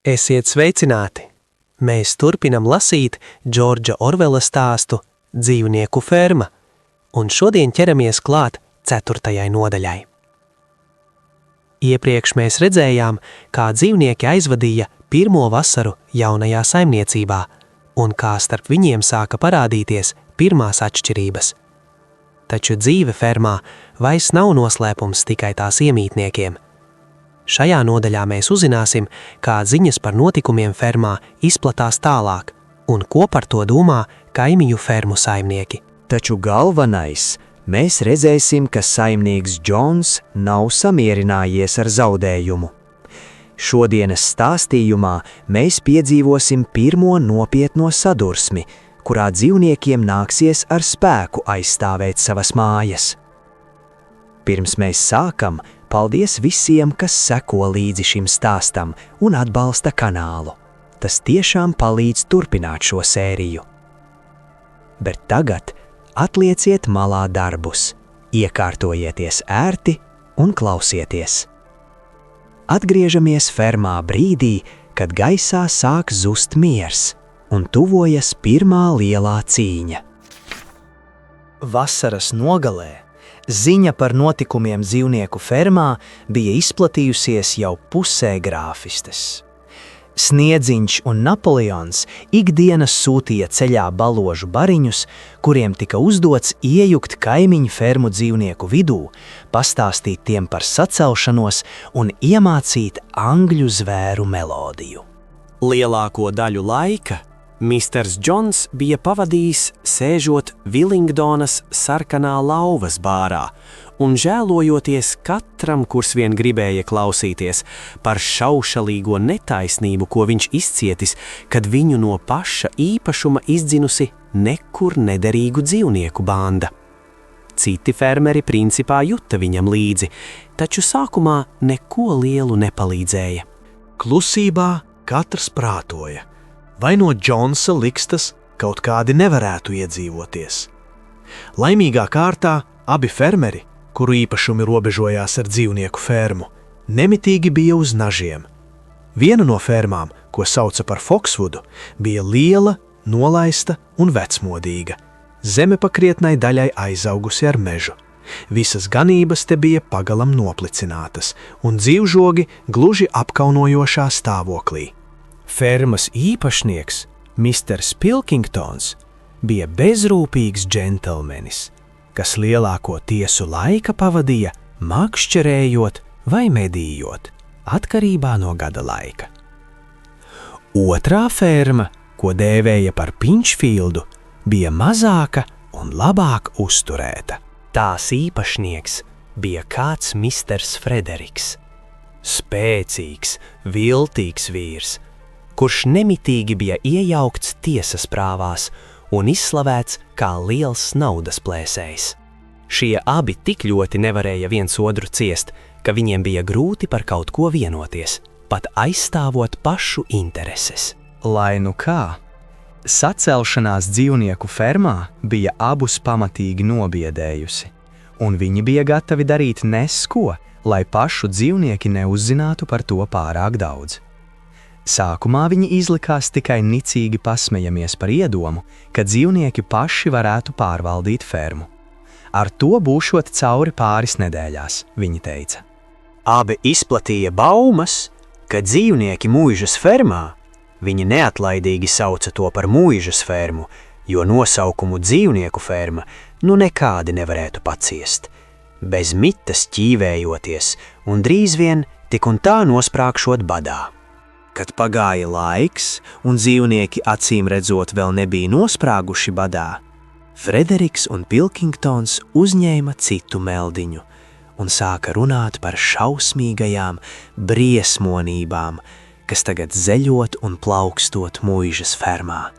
Esiet sveicināti! Mēs turpinam lasīt Džordža Orvela stāstu Dzīvnieku ferma, un šodien ķeramies klāt 4. nodaļai. Iepriekš mēs redzējām, kā dzīvnieki aizvadīja pirmo vasaru jaunajā saimniecībā, un kā starp viņiem sāka parādīties pirmās atšķirības. Taču dzīve fermā vairs nav noslēpums tikai tās iemītniekiem. Šajā nodaļā mēs uzzināsim, kā ziņas par notikumiem fermā izplatās tālāk, un ko par to domā kaimiņu fermu saimnieki. Taču galvenais, mēs redzēsim, ka saimnieks Džons nav samierinājies ar zaudējumu. Šodienas stāstījumā mēs piedzīvosim pirmo nopietno sadursmi, kurā dzīvniekiem nāksies ar spēku aizstāvēt savas mājas. Pirms mēs sākam, paldies visiem, kas seko līdzi šim stāstam un atbalsta kanālu. Tas tiešām palīdz turpināt šo sēriju. Bet tagad atlieciet malā darbus, iekārtojieties ērti un klausieties. Atgriežamies fermā brīdī, kad gaisā sāk zust miers un tuvojas pirmā lielā cīņa. Vasaras nogalē ziņa par notikumiem dzīvnieku fermā bija izplatījusies jau pusē grāfistes. Sniedziņš un Napoleons ikdienas sūtīja ceļā baložu bariņus, kuriem tika uzdots iejukt kaimiņu fermu dzīvnieku vidū, pastāstīt tiem par sacelšanos un iemācīt angļu zvēru melodiju. Lielāko daļu laika Misters Džons bija pavadījis sēžot Vilingdonas sarkanā lauvas bārā un žēlojoties katram, kurs vien gribēja klausīties par šaušalīgo netaisnību, ko viņš izcietis, kad viņu no paša īpašuma izdzinusi nekur nederīgu dzīvnieku banda. Citi fermeri principā juta viņam līdzi, taču sākumā neko lielu nepalīdzēja. Klusībā katrs prātoja, vai no Džonsa likstas kaut kādi nevarētu iedzīvoties. Laimīgā kārtā abi fermeri, kuru īpašumi robežojās ar dzīvnieku fermu, nemitīgi bija uz nažiem. Viena no fermām, ko sauca par Foksvudu, bija liela, nolaista un vecmodīga. Zemepakrietnai daļai aizaugusi ar mežu. Visas ganības te bija pagalam noplicinātas, un dzīvžogi gluži apkaunojošā stāvoklī. Fermas īpašnieks, Misters Pilkingtons, bija bezrūpīgs džentelmenis, kas lielāko tiesu laika pavadīja makšķerējot vai medījot, atkarībā no gada laika. Otrā ferma, ko dēvēja par Pinchfieldu, bija mazāka un labāk uzturēta. Tās īpašnieks bija kāds Misters Frederiks, spēcīgs, viltīgs vīrs, kurš nemitīgi bija iejaukts tiesas prāvās un izslavēts kā liels naudas plēsējs. Šie abi tik ļoti nevarēja viens otru ciest, ka viņiem bija grūti par kaut ko vienoties, pat aizstāvot pašu intereses. Lai nu kā, sacelšanās dzīvnieku fermā bija abus pamatīgi nobiedējusi, un viņi bija gatavi darīt nesko, lai pašu dzīvnieki neuzzinātu par to pārāk daudz. Sākumā viņi izlikās tikai nicīgi pasmejamies par iedomu, ka dzīvnieki paši varētu pārvaldīt fermu. Ar to būšot cauri pāris nedēļās, viņi teica. Abi izplatīja baumas, ka dzīvnieki mūžas fermā, viņi neatlaidīgi sauca to par mūžas fermu, jo nosaukumu dzīvnieku ferma nu nekādi nevarētu paciest. Bez mitas ķīvējoties un drīz vien tik un tā nosprāgšot badā. Kad pagāja laiks un dzīvnieki acīm redzot vēl nebija nosprāguši badā, Frederiks un Pilkingtons uzņēma citu meldiņu un sāka runāt par šausmīgajām briesmonībām, kas tagad zeļot un plaukstot mūžas fermā.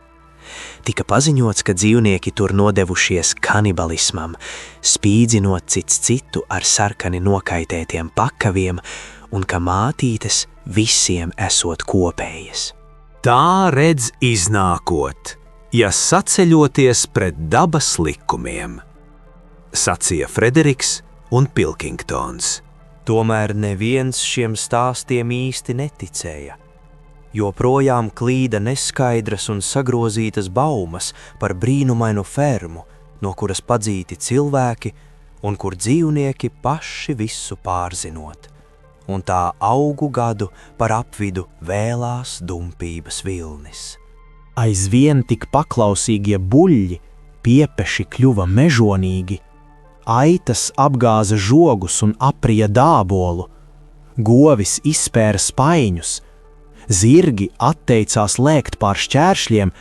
Tika paziņots, ka dzīvnieki tur nodevušies kanibalismam, spīdzinot cits citu ar sarkani nokaitētiem pakaviem, un ka mātītes visiem esot kopējas. Tā redz iznākot, ja saceļoties pret dabas likumiem, sacīja Frederiks un Pilkingtons. Tomēr neviens šiem stāstiem īsti neticēja, Joprojām klīda neskaidras un sagrozītas baumas par brīnumainu fermu, no kuras padzīti cilvēki un kur dzīvnieki paši visu pārzinot, un tā augu gadu par apvidu vēlās dumpības vilnis. Aizvien tik paklausīgie buļļi, piepeši kļuva mežonīgi, aitas apgāza žogus un aprija dābolu, govis izspēra spaiņus, zirgi atteicās lēkt pār šķēršļiem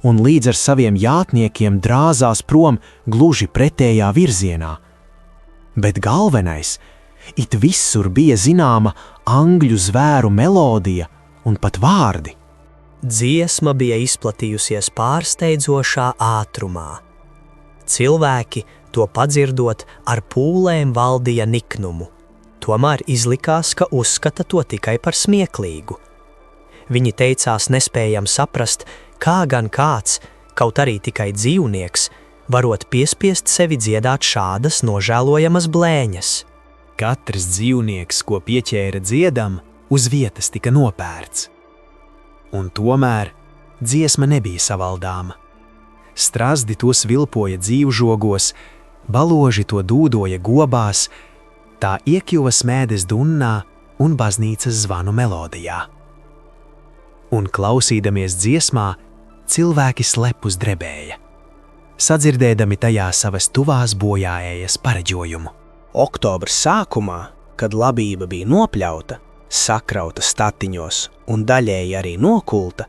un līdz ar saviem jātniekiem drāzās prom gluži pretējā virzienā. Bet galvenais, it visur bija zināma angļu zvēru melodija un pat vārdi. Dziesma bija izplatījusies pārsteidzošā ātrumā. Cilvēki, to padzirdot, ar pūlēm valdīja niknumu. Tomēr izlikās, ka uzskata to tikai par smieklīgu. Viņi teicās nespējam saprast, kā gan kāds, kaut arī tikai dzīvnieks, varot piespiest sevi dziedāt šādas nožēlojamas blēņas. Katrs dzīvnieks, ko pieķēra dziedam, uz vietas tika nopērts. Un tomēr dziesma nebija savaldāma. Strazdi tos vilpoja dzīvžogos, baloži to dūdoja gobās, tā iekļuva smēdes dunnā un baznīcas zvanu melodijā. Un klausīdamies dziesmā, cilvēki slepus drebēja, sadzirdēdami tajā savas tuvās bojāējas pareģojumu. Oktobra sākumā, kad labība bija nopļauta, sakrauta statiņos un daļēji arī nokulta,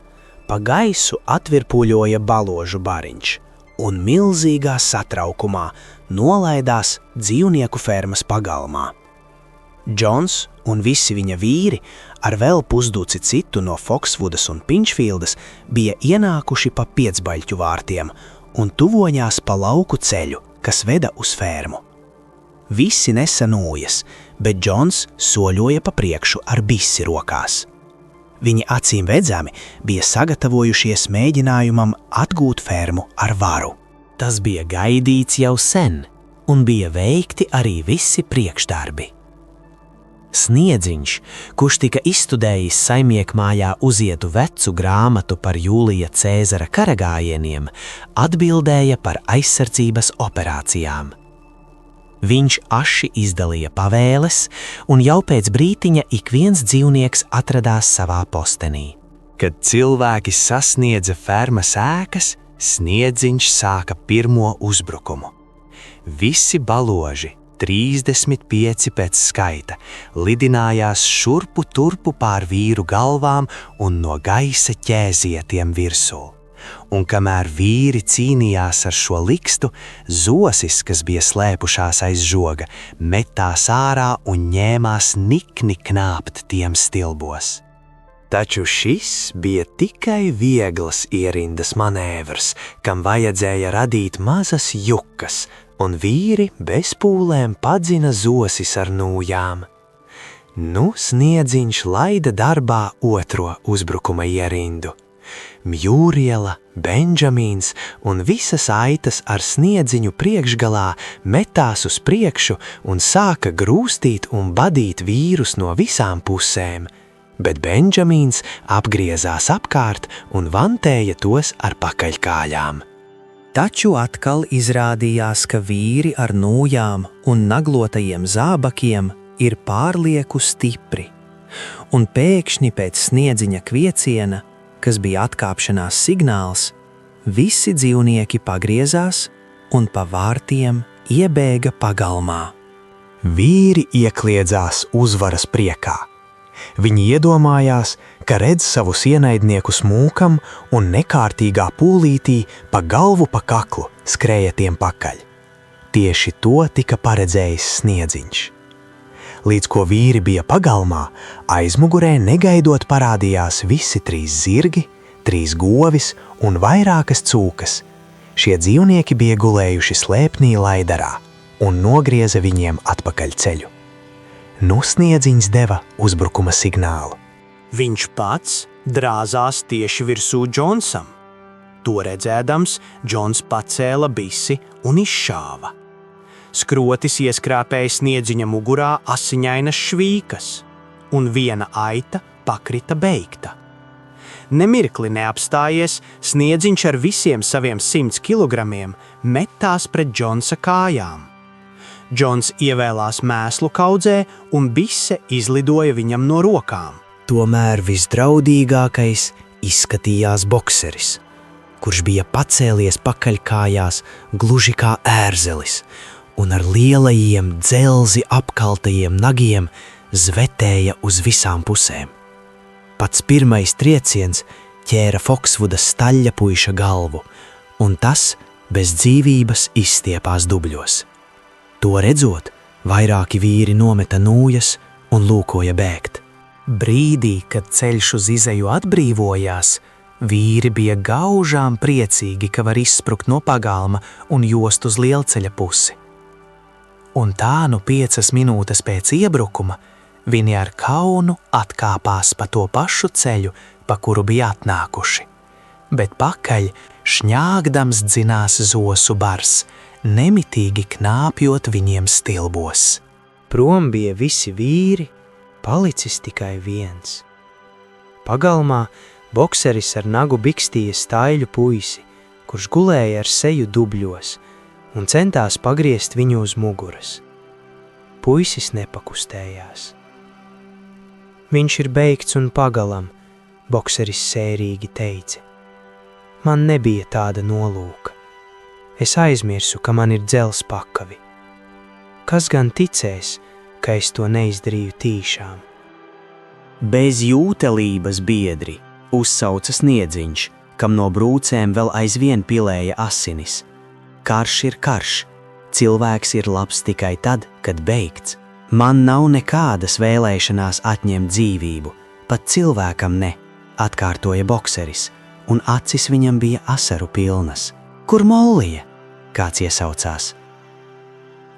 pa gaisu atvirpuļoja baložu bariņš un milzīgā satraukumā nolaidās dzīvnieku fermas pagalmā. Džons un visi viņa vīri ar vēl pusduci citu no Foksvudas un Pinčfīldas bija ienākuši pa Piecbaļķu vārtiem un tuvoņās pa lauku ceļu, kas veda uz fermu. Visi nesa nūjas, bet Džons soļoja pa priekšu ar bisi rokās. Viņi acīm redzami bija sagatavojušies mēģinājumam atgūt fermu ar varu. Tas bija gaidīts jau sen, un bija veikti arī visi priekšdarbi. Sniedziņš, kurš tika izstudējis saimniekmājā uzietu vecu grāmatu par Jūlija Cēzara karagājieniem, atbildēja par aizsardzības operācijām. Viņš aši izdalīja pavēles, un jau pēc brītiņa ik viens dzīvnieks atradās savā postenī. Kad cilvēki sasniedza fermas ēkas, Sniedziņš sāka pirmo uzbrukumu. Visi baloži, 35 pēc skaita, lidinājās šurpu turpu pār vīru galvām un no gaisa ķēzietiem virsū. Un kamēr vīri cīnījās ar šo likstu, zosis, kas bija slēpušās aiz žoga, metās ārā un ņēmās nikni knāpt tiem stilbos. Taču šis bija tikai vieglas ierindas manēvrs, kam vajadzēja radīt mazas jukas, un vīri bez pūlēm padzina zosis ar nūjām. Nu, Sniedziņš laida darbā otro uzbrukuma ierindu. Mjūriela, Benžamīns un visas aitas ar Sniedziņu priekšgalā metās uz priekšu un sāka grūstīt un badīt vīrus no visām pusēm, bet Benžamīns apgriezās apkārt un vantēja tos ar pakaļkājām. Taču atkal izrādījās, ka vīri ar nūjām un naglotajiem zābakiem ir pārlieku stipri, un pēkšņi pēc Sniedziņa kvieciena, kas bija atkāpšanās signāls, visi dzīvnieki pagriezās un pa vārtiem iebēga pagalmā. Vīri iekliedzās uzvaras priekā. Viņi iedomājās, ka redz savus ienaidniekus mūkam un nekārtīgā pūlītī pa galvu pa kaklu skrēja tiem pakaļ. Tieši to tika paredzējis Sniedziņš. Līdz ko vīri bija pagalmā, aizmugurē negaidot parādījās visi 3 zirgi, 3 govis un vairākas cūkas. Šie dzīvnieki bija gulējuši slēpnī laidarā un nogrieza viņiem atpakaļ ceļu. Nu Sniedziņš deva uzbrukuma signālu. Viņš pats drāzās tieši virsū Džonsam. To redzēdams, Džons pacēla bisi un izšāva. Skrotis ieskrāpēja Sniedziņa mugurā asiņainas švīkas, un viena aita pakrita beigta. Nemirkli neapstājies, Sniedziņš ar visiem saviem 100 kilogramiem metās pret Džonsa kājām. Džons ievēlās mēslu kaudzē un bise izlidoja viņam no rokām. Tomēr visdraudīgākais izskatījās bokseris, kurš bija pacēlies pakaļkājās gluži kā ērzelis un ar lielajiem dzelzi apkaltajiem nagiem zvetēja uz visām pusēm. Pats pirmais trieciens ķēra Foksvuda staļļapuiša galvu, un tas bez dzīvības izstiepās dubļos. To redzot, vairāki vīri nometa nūjas un lūkoja bēgt. Brīdī, kad ceļš uz izeju atbrīvojās, vīri bija gaužām priecīgi, ka var izsprukt no pagalma un jost uz lielceļa pusi. Un tā 5 minūtes pēc iebrukuma viņi ar kaunu atkāpās pa to pašu ceļu, pa kuru bija atnākuši. Bet pakaļ šņāgdams dzinās zosu bars, nemitīgi knāpjot viņiem stilbos. Prom bija visi vīri, palicis tikai viens. Pagalmā bokseris ar nagu bikstīja staļļu puisi, kurš gulēja ar seju dubļos un centās pagriezt viņu uz muguras. Puisis nepakustējās. Viņš ir beigts un pagalam, bokseris sērīgi teica. Man nebija tāda nolūka. Es aizmirsu, ka man ir dzels pakavi. Kas gan ticēs, ka es to neizdarīju tīšām? Bez jūtelības biedri, uzsauca Sniedziņš, kam no brūcēm vēl aizvien pilēja asinis. Karš ir karš, cilvēks ir labs tikai tad, kad beigts. Man nav nekādas vēlēšanās atņemt dzīvību, pat cilvēkam ne, atkārtoja bokseris, un acis viņam bija asaru pilnas. Kur Mollija? Kāds iesaucās.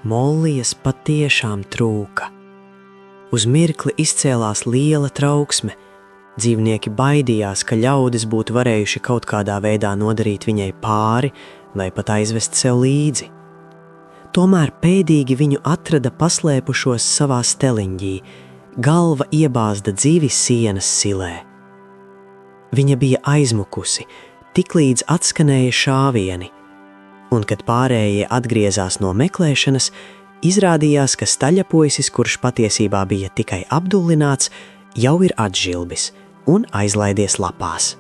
Mollijas patiešām trūka. Uz mirkli izcēlās liela trauksme. Dzīvnieki baidījās, ka ļaudis būtu varējuši kaut kādā veidā nodarīt viņai pāri vai pat aizvest sev līdzi. Tomēr pēdīgi viņu atrada paslēpušos savā steliņģī, galva iebāzda dzīvi sienas silē. Viņa bija aizmukusi, tiklīdz atskanēja šāvieni, un kad pārējie atgriezās no meklēšanas, izrādījās, ka staļļapuisis, kurš patiesībā bija tikai apdullināts, jau ir atžilbis un aizlaidies lapās.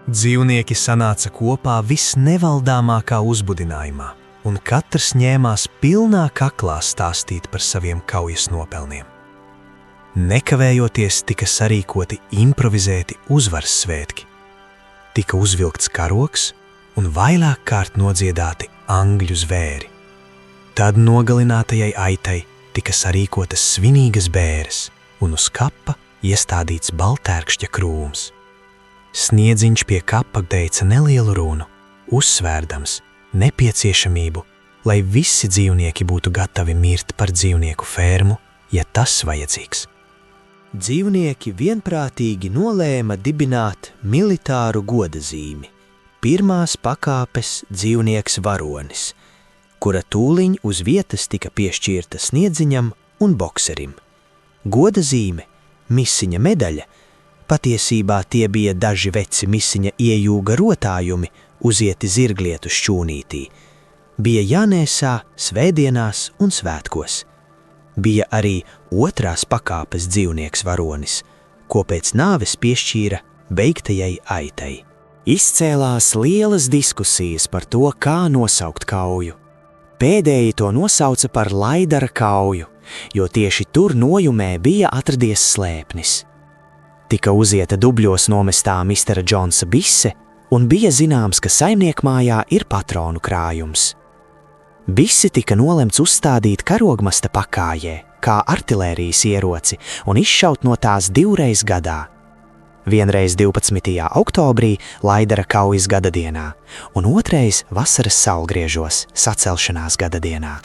Dzīvnieki sanāca kopā visnevaldāmākā uzbudinājumā, un katrs ņēmās pilnā kaklā stāstīt par saviem kaujas nopelniem. Nekavējoties tika sarīkoti improvizēti uzvaras svētki. Tika uzvilkts karoks un vairāk kārt nodziedāti angļu zvēri. Tad nogalinātajai aitai tika sarīkotas svinīgas bēres un uz kapa iestādīts baltērkšķa krūms. Sniedziņš pie kapa teica nelielu runu, uzsvērdams nepieciešamību, lai visi dzīvnieki būtu gatavi mirt par dzīvnieku fermu, ja tas vajadzīgs. Dzīvnieki vienprātīgi nolēma dibināt militāru godazīmi, pirmās pakāpes dzīvnieks varonis, kura tūliņ uz vietas tika piešķirta Sniedziņam un bokserim. Godazīme, misiņa medaļa, patiesībā tie bija daži veci misiņa iejūga rotājumi uzieti zirglietu šķūnītī, bija jānēsā svētdienās un svētkos. Bija arī otrās pakāpes dzīvnieks varonis, ko pēc nāves piešķīra beigtajai aitai. Izcēlās lielas diskusijas par to, kā nosaukt kauju. Pēdēji to nosauca par Laidara kauju, jo tieši tur nojumē bija atradies slēpnis. Tika uzieta dubļos nomestā Mistera Džonsa bise, un bija zināms, ka saimniekmājā ir patronu krājums. Bisi tika nolemts uzstādīt karogmasta pakājē, kā artilērijas ieroci, un izšaut no tās 2 reizes gadā. Vienreiz 12. oktobrī Laidara kaujas gadadienā, un otrais vasaras saulgriežos sacelšanās gadadienā.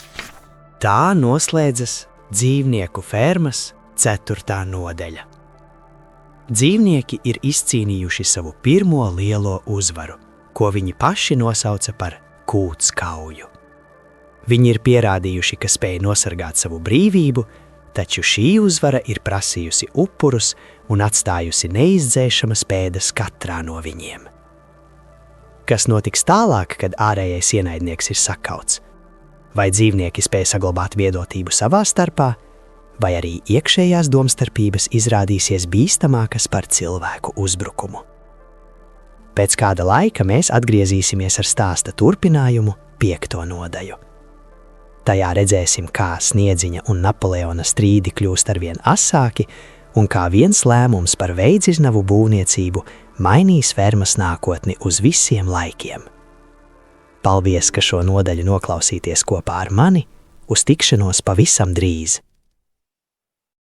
Tā noslēdzas dzīvnieku fermas 4. nodaļa. Dzīvnieki ir izcīnījuši savu pirmo lielo uzvaru, ko viņi paši nosauca par kūts kauju. Viņi ir pierādījuši, ka spēj nosargāt savu brīvību, taču šī uzvara ir prasījusi upurus un atstājusi neizdzēšamas pēdas katrā no viņiem. Kas notiks tālāk, kad ārējais ienaidnieks ir sakauts? Vai dzīvnieki spēj saglabāt vienotību savā starpā, vai arī iekšējās domstarpības izrādīsies bīstamākas par cilvēku uzbrukumu? Pēc kāda laika mēs atgriezīsimies ar stāsta turpinājumu 5. nodaļu. Tajā redzēsim, kā Sniedziņa un Napoleona strīdi kļūst arvien asāki un kā viens lēmums par veidziznavu būvniecību mainīs fermas nākotni uz visiem laikiem. Paldies, ka šo nodaļu noklausīties kopā ar mani, uz tikšanos pavisam drīz!